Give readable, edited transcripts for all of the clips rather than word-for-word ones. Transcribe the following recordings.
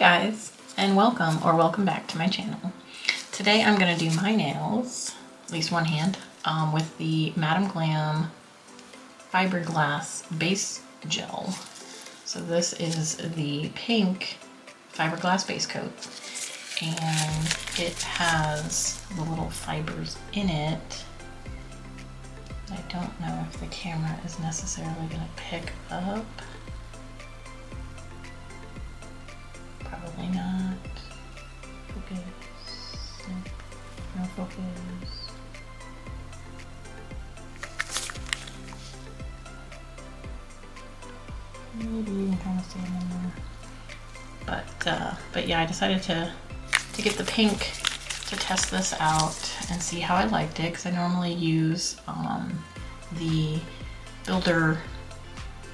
guys, and welcome back to my channel. Today I'm going to do my nails, at least one hand, with the Glam Fiberglass base gel. So this is the pink fiberglass base coat, and it has the little fibers in it. I don't know if the camera is necessarily going to pick up. Probably not. Focus. No focus. Maybe you can kind of see it in there. But yeah, I decided to get the pink to test this out and see how I liked it, because I normally use the Builder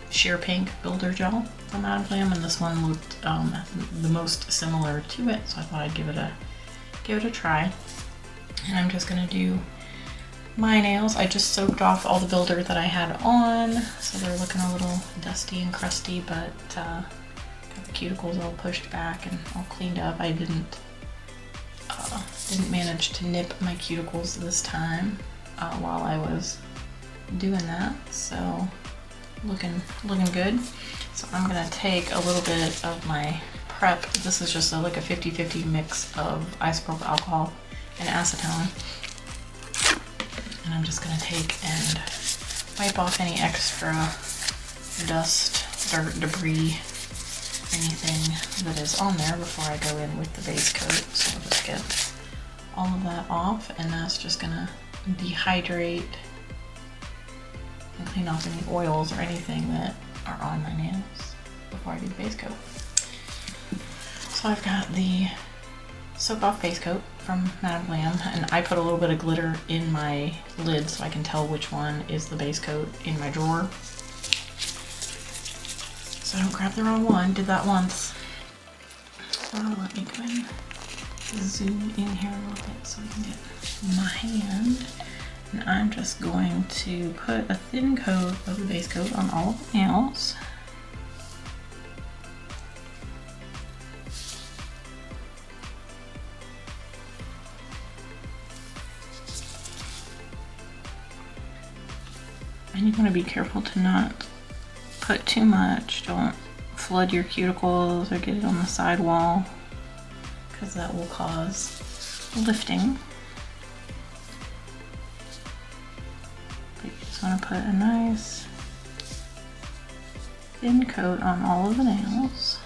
sheer pink builder gel from Glam, and this one looked the most similar to it, so I thought I'd give it a try. And I'm just gonna do my nails. I just soaked off all the builder that I had on, so they're looking a little dusty and crusty, but got the cuticles all pushed back and all cleaned up. I didn't manage to nip my cuticles this time while I was doing that, so looking good. So I'm gonna take a little bit of my prep. This is just like a 50-50 mix of isopropyl alcohol and acetone, and I'm just gonna take and wipe off any extra dust, dirt, debris, anything that is on there before I go in with the base coat. So I'll just get all of that off, and that's just gonna dehydrate and clean off any oils or anything that are on my nails before I do the base coat. So I've got the soak off base coat from Glam, and I put a little bit of glitter in my lid so I can tell which one is the base coat in my drawer, so I don't grab the wrong one. Did that once. So let me go ahead and zoom in here a little bit so we can get my hand. And I'm just going to put a thin coat of the base coat on all of the nails. And you want to be careful to not put too much. Don't flood your cuticles or get it on the sidewall, because that will cause lifting. Just want to put a nice thin coat on all of the nails.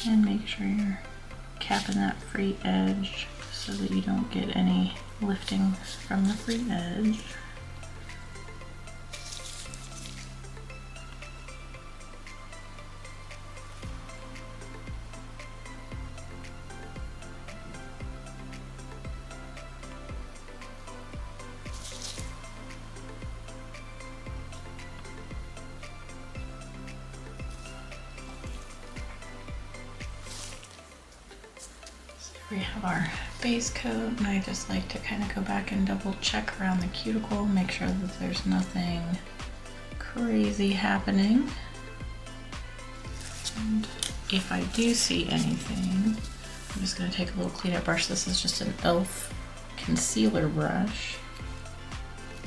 And make sure you're capping that free edge so that you don't get any lifting from the free edge. We have our base coat, and I just like to kind of go back and double check around the cuticle, make sure that there's nothing crazy happening. And if I do see anything, I'm just going to take a little cleanup brush. This is just an e.l.f. concealer brush,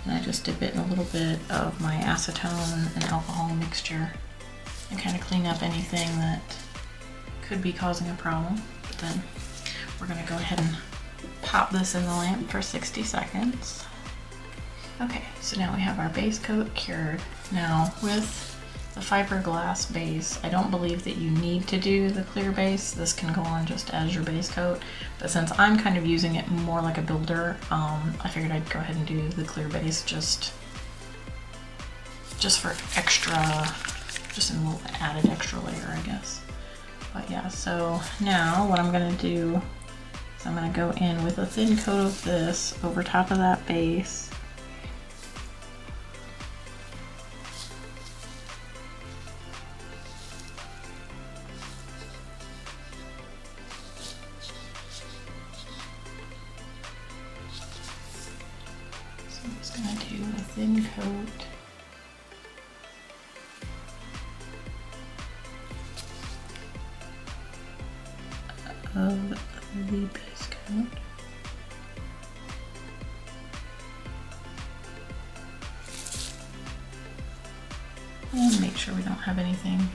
and I just dip it in a little bit of my acetone and alcohol mixture and kind of clean up anything that could be causing a problem. But then we're gonna go ahead and pop this in the lamp for 60 seconds. Okay, so now we have our base coat cured. Now with the fiberglass base, I don't believe that you need to do the clear base. This can go on just as your base coat, but since I'm kind of using it more like a builder, I figured I'd go ahead and do the clear base just for extra, just a little added extra layer, I guess. But yeah, so now what I'm gonna do, I'm going to go in with a thin coat of this over top of that base. I'm gonna do a thin coat of the base coat. And make sure we don't have anything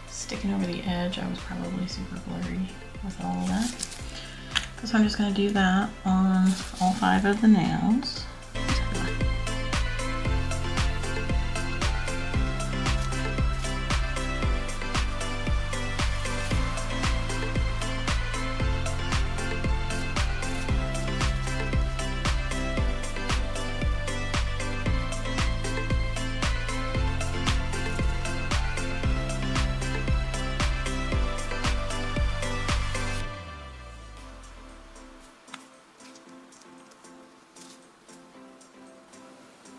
sticking over the edge. I was probably super blurry with all of that. So I'm just going to do that on all 5 of the nails.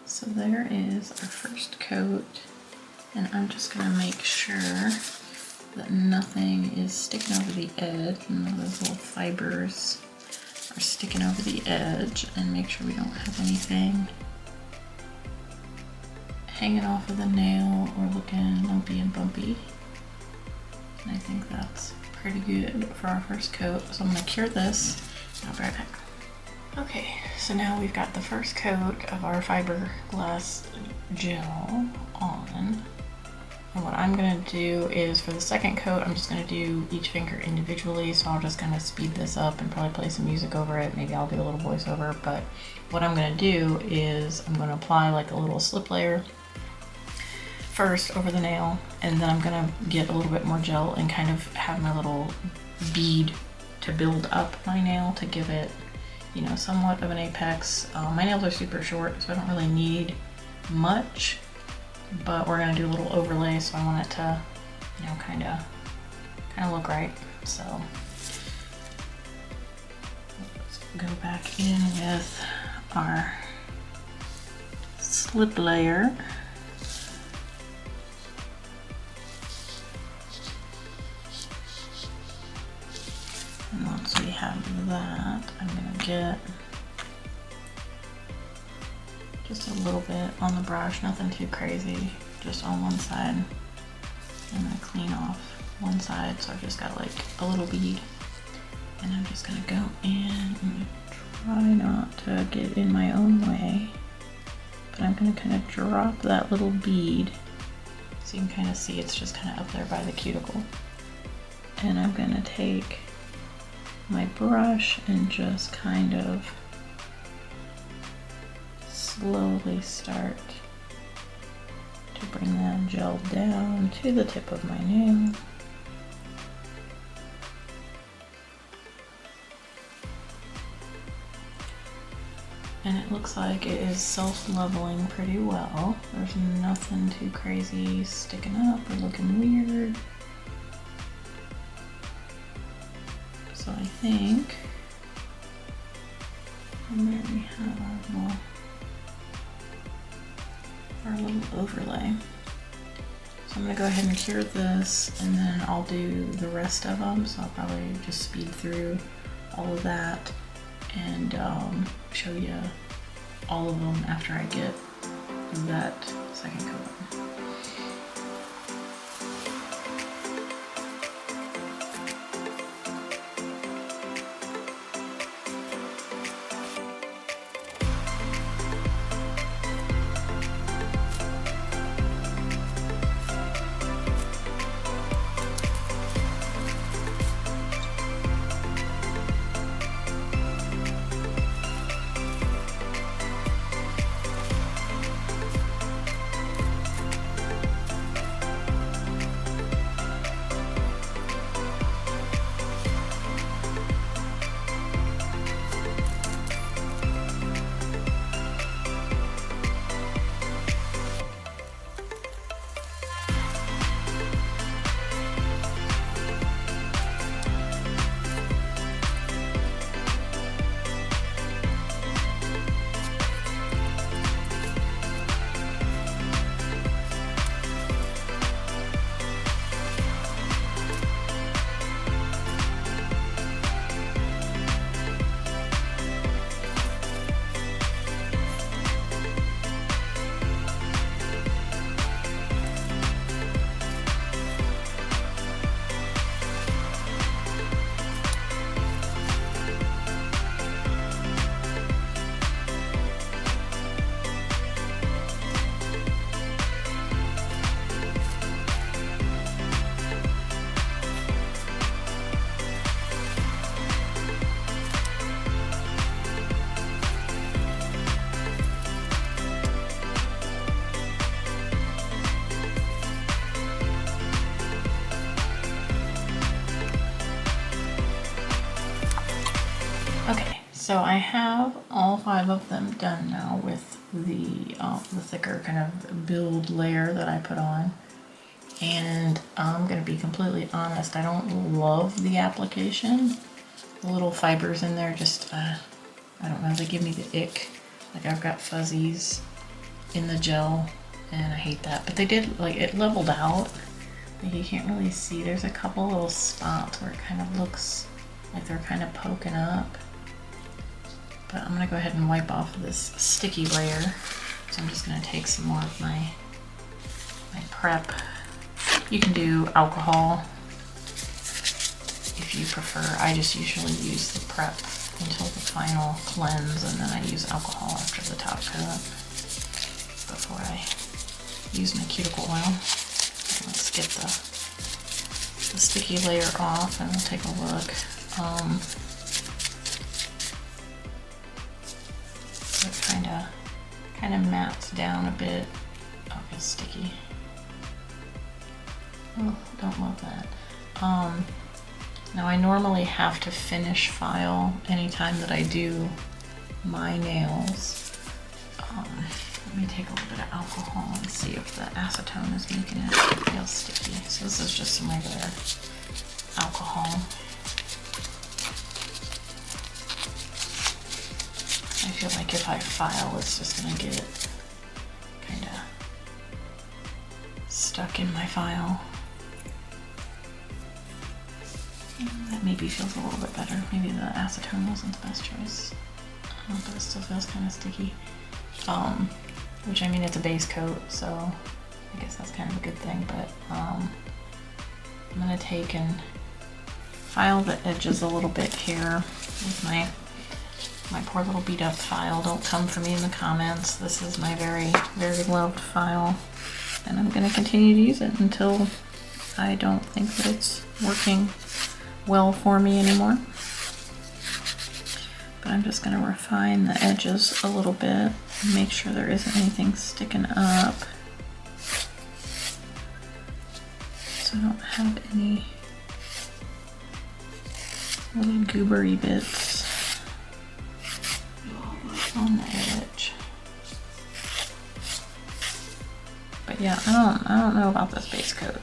So there is our first coat, and I'm just gonna make sure that nothing is sticking over the edge, none of those little fibers are sticking over the edge, and make sure we don't have anything hanging off of the nail or looking lumpy and bumpy. And I think that's pretty good for our first coat. So I'm gonna cure this, and I'll be right back. Okay, so now we've got the first coat of our fiberglass gel on. And what I'm gonna do is for the second coat, I'm just gonna do each finger individually. So I'll just kind of speed this up and probably play some music over it. Maybe I'll do a little voiceover, but what I'm gonna do is I'm gonna apply like a little slip layer first over the nail, and then I'm gonna get a little bit more gel and kind of have my little bead to build up my nail to give it, you know, somewhat of an apex. My nails are super short, so I don't really need much, but we're gonna do a little overlay, so I want it to, you know, kind of look right. So let's go back in with our slip layer. And once we have that, I'm gonna get just a little bit on the brush, nothing too crazy, just on one side. I'm gonna clean off one side, so I've just got like a little bead. And I'm just gonna go in, I'm gonna try not to get in my own way, but I'm gonna kind of drop that little bead so you can kind of see it's just kind of up there by the cuticle. And I'm gonna take my brush and just kind of slowly start to bring that gel down to the tip of my nail. And it looks like it is self-leveling pretty well. There's nothing too crazy sticking up or looking weird. So I think, and there we have our little overlay. So I'm gonna go ahead and cure this, and then I'll do the rest of them. So I'll probably just speed through all of that and show you all of them after I get that second coat. So I have all 5 of them done now with the thicker kind of build layer that I put on. And I'm gonna be completely honest, I don't love the application. The little fibers in there just, I don't know, they give me the ick. Like I've got fuzzies in the gel and I hate that. But they did, like, it leveled out. Like you can't really see, there's a couple little spots where it kind of looks like they're kind of poking up. But I'm gonna go ahead and wipe off this sticky layer. So I'm just gonna take some more of my prep. You can do alcohol if you prefer. I just usually use the prep until the final cleanse, and then I use alcohol after the top coat before I use my cuticle oil. Let's get the sticky layer off and we'll take a look. So it kind of mats down a bit. Oh, it's sticky. Oh, don't love that. Now I normally have to finish file anytime that I do my nails. Let me take a little bit of alcohol and see if the acetone is making it feel sticky. So this is just some regular alcohol. I feel like if I file, it's just gonna get kind of stuck in my file. That maybe feels a little bit better. Maybe the acetone wasn't the best choice. But it still feels kind of sticky. Which, I mean, it's a base coat, so I guess that's kind of a good thing. But I'm gonna take and file the edges a little bit here with my poor little beat up file. Don't come for me in the comments. This is my very, very loved file, and I'm gonna continue to use it until I don't think that it's working well for me anymore. But I'm just going to refine the edges a little bit and make sure there isn't anything sticking up, so I don't have any little goobery bits on the edge. But yeah, I don't know about this base coat.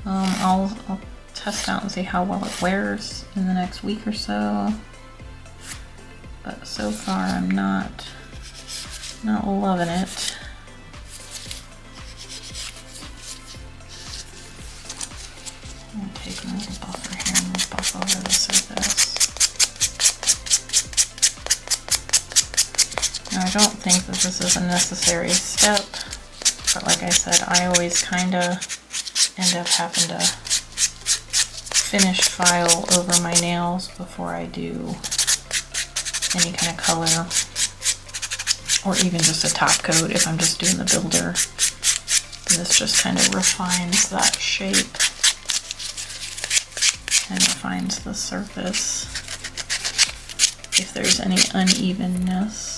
I'll test out and see how well it wears in the next week or so. But so far I'm not loving it. I'm gonna take my little buffer here and buff over the surface. Now I don't think that this is a necessary step, but like I said, I always kind of end up having to finish file over my nails before I do any kind of color, or even just a top coat if I'm just doing the builder. And this just kind of refines that shape and refines the surface if there's any unevenness.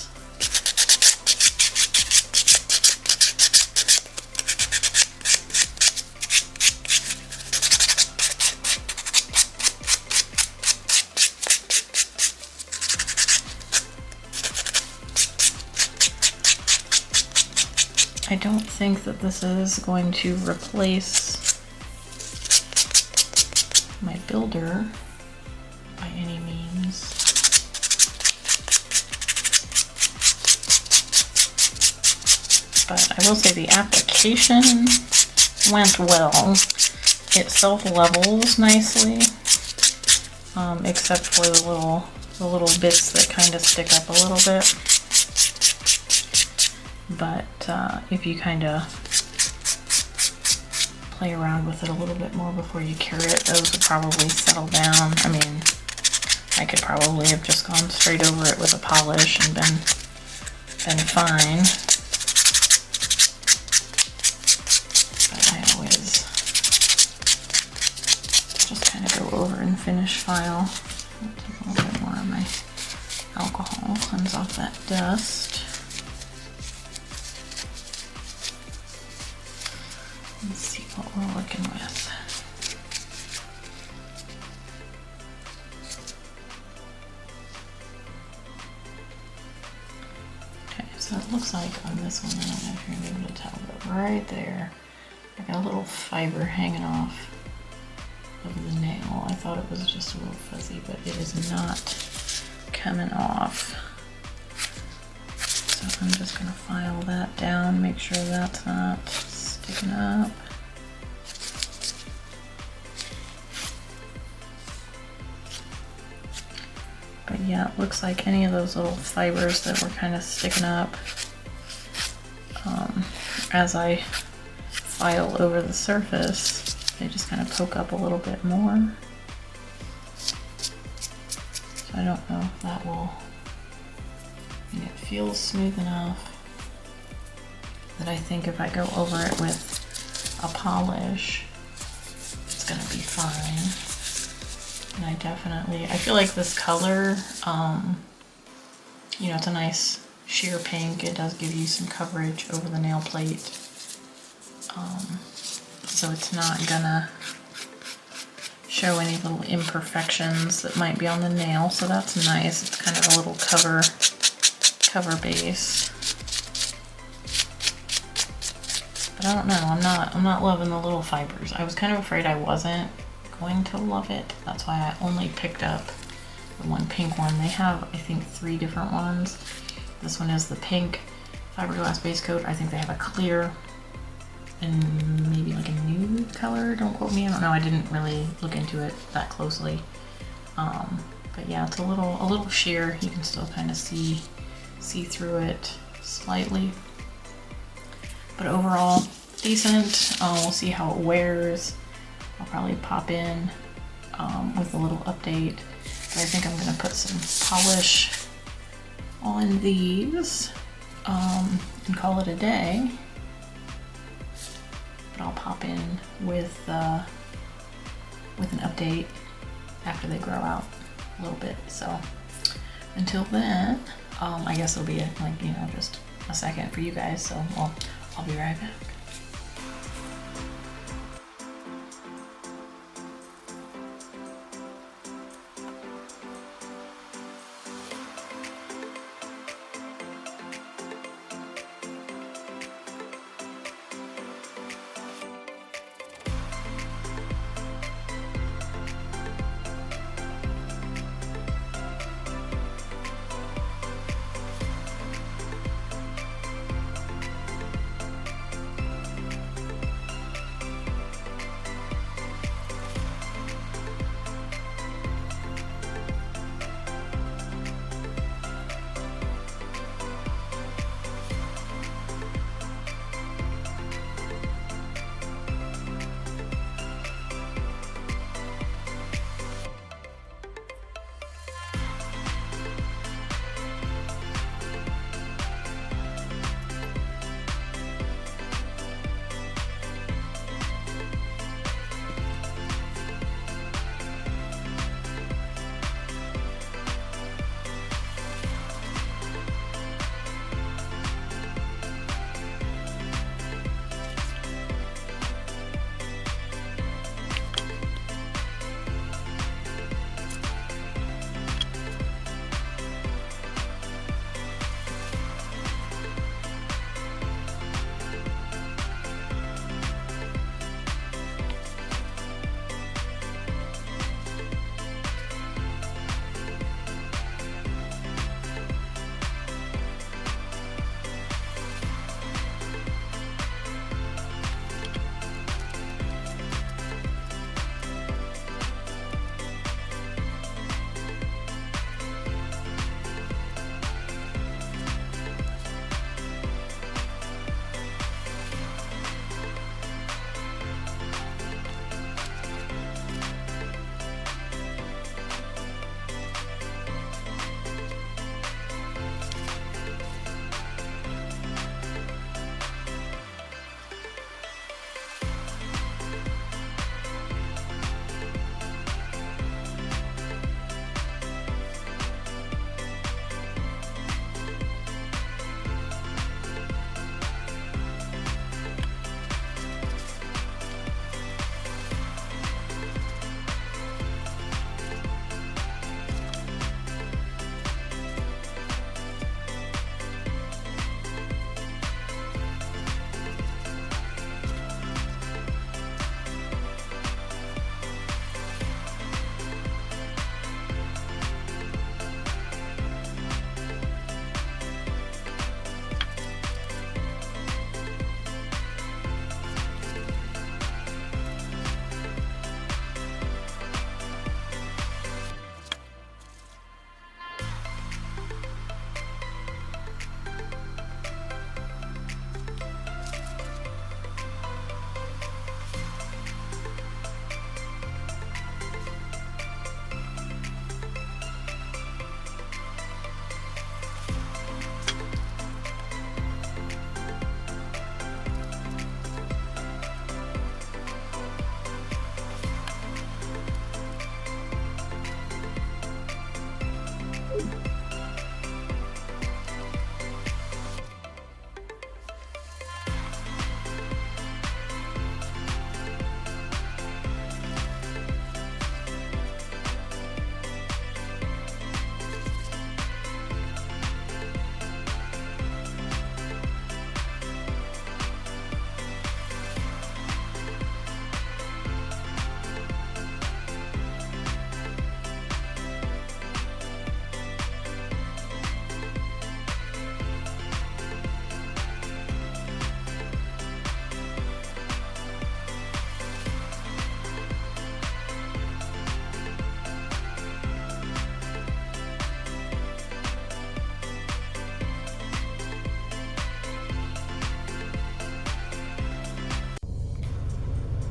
I don't think that this is going to replace my builder by any means. But I will say the application went well. It self-levels nicely, except for the little bits that kind of stick up a little bit. But if you kind of play around with it a little bit more before you cure it, those would probably settle down. I mean, I could probably have just gone straight over it with a polish and been fine. But I always just kind of go over and finish file. I'll take a little bit more of my alcohol, cleanse off that dust. Let's see what we're working with. So it looks like on this one, I don't know if you're gonna be able to tell, but right there, I got a little fiber hanging off of the nail. I thought it was just a little fuzzy, but it is not coming off. So I'm just gonna file that down, make sure that's not sticking up. But yeah, it looks like any of those little fibers that were kind of sticking up as I file over the surface, they just kind of poke up a little bit more. So I don't know if that will, it feels smooth enough that I think if I go over it with a polish, it's gonna be fine. And I feel like this color, you know, it's a nice sheer pink. It does give you some coverage over the nail plate. So it's not gonna show any little imperfections that might be on the nail. So that's nice. It's kind of a little cover base. But I don't know, I'm not loving the little fibers. I was kind of afraid I wasn't going to love it. That's why I only picked up the one pink one. They have, I think, 3 different ones. This one is the pink fiberglass base coat. I think they have a clear and maybe like a nude color. Don't quote me, I don't know. I didn't really look into it that closely. But yeah, it's a little sheer. You can still kind of see through it slightly. But overall, decent. We'll see how it wears. I'll probably pop in with a little update. But I think I'm gonna put some polish on these and call it a day. But I'll pop in with an update after they grow out a little bit. So until then, I guess it'll be like, you know, just a second for you guys. So I'll be right back.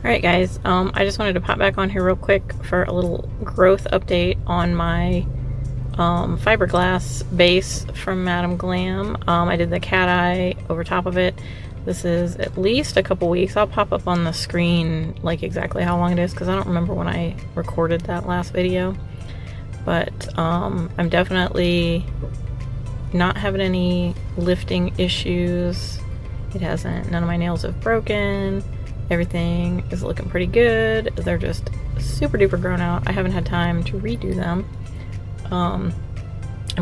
Alright guys, I just wanted to pop back on here real quick for a little growth update on my fiberglass base from Madam Glam. I did the cat eye over top of it. This is at least a couple weeks. I'll pop up on the screen like exactly how long it is because I don't remember when I recorded that last video. But I'm definitely not having any lifting issues. It hasn't, none of my nails have broken. Everything is looking pretty good. They're just super duper grown out. I haven't had time to redo them. I'm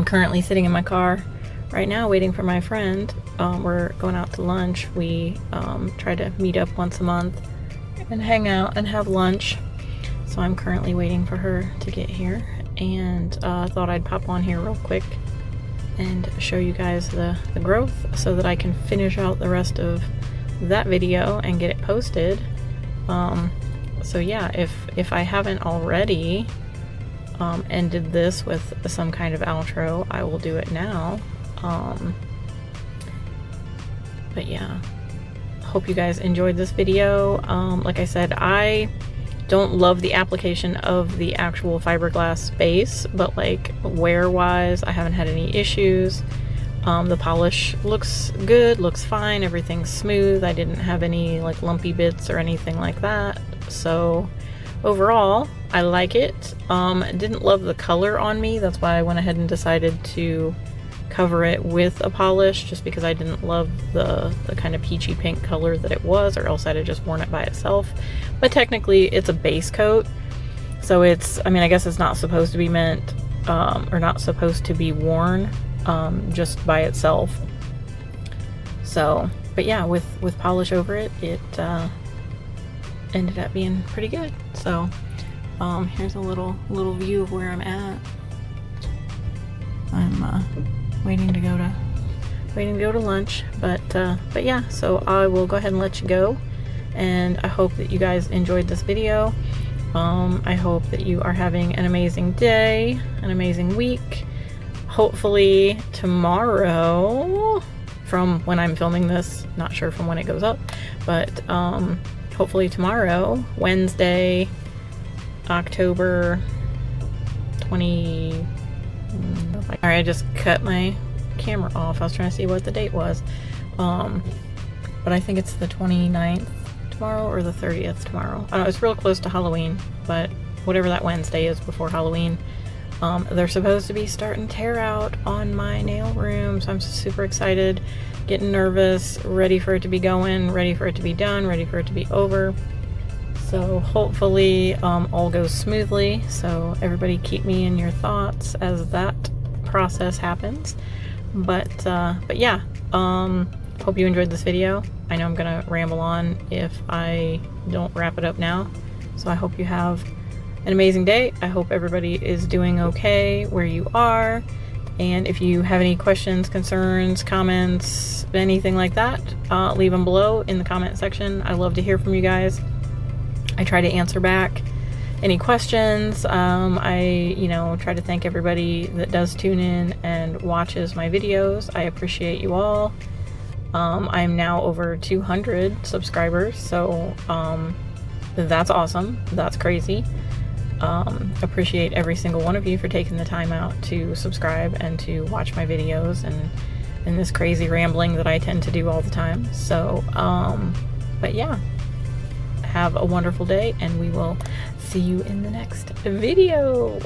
currently sitting in my car right now waiting for my friend. We're going out to lunch. We try to meet up once a month and hang out and have lunch. So I'm currently waiting for her to get here, and thought I'd pop on here real quick and show you guys the growth so that I can finish out the rest of that video and get it posted. So yeah, if I haven't already ended this with some kind of outro, I will do it now. But yeah, hope you guys enjoyed this video. Like I said, I don't love the application of the actual fiberglass base, but like wear wise, I haven't had any issues. The polish looks good, looks fine, everything's smooth. I didn't have any like lumpy bits or anything like that. So overall, I like it. Didn't love the color on me. That's why I went ahead and decided to cover it with a polish, just because I didn't love the kind of peachy pink color that it was, or else I'd have just worn it by itself. But technically it's a base coat, so it's, I mean, I guess it's not supposed to be meant, or not supposed to be worn just by itself. So, but yeah, with polish over it, it ended up being pretty good. So here's a little view of where I'm at. I'm waiting to go to lunch, but yeah, so I will go ahead and let you go, and I hope that you guys enjoyed this video. I hope that you are having an amazing day, an amazing week. Hopefully tomorrow, from when I'm filming this, not sure from when it goes up, but hopefully tomorrow, Wednesday, October 20. Alright, I just cut my camera off. I was trying to see what the date was. But I think it's the 29th tomorrow or the 30th tomorrow. I don't know, it's real close to Halloween, but whatever that Wednesday is before Halloween. They're supposed to be starting tear out on my nail room, so I'm super excited, getting nervous, ready for it to be going, ready for it to be done, ready for it to be over. So hopefully all goes smoothly. So everybody keep me in your thoughts as that process happens. But yeah, hope you enjoyed this video. I know I'm gonna ramble on if I don't wrap it up now. So I hope you have an amazing day. I hope everybody is doing okay where you are. And if you have any questions, concerns, comments, anything like that, leave them below in the comment section. I love to hear from you guys. I try to answer back any questions. I, try to thank everybody that does tune in and watches my videos. I appreciate you all. I'm now over 200 subscribers, so that's awesome. That's crazy. Appreciate every single one of you for taking the time out to subscribe and to watch my videos and this crazy rambling that I tend to do all the time. So, but yeah, have a wonderful day, and we will see you in the next video.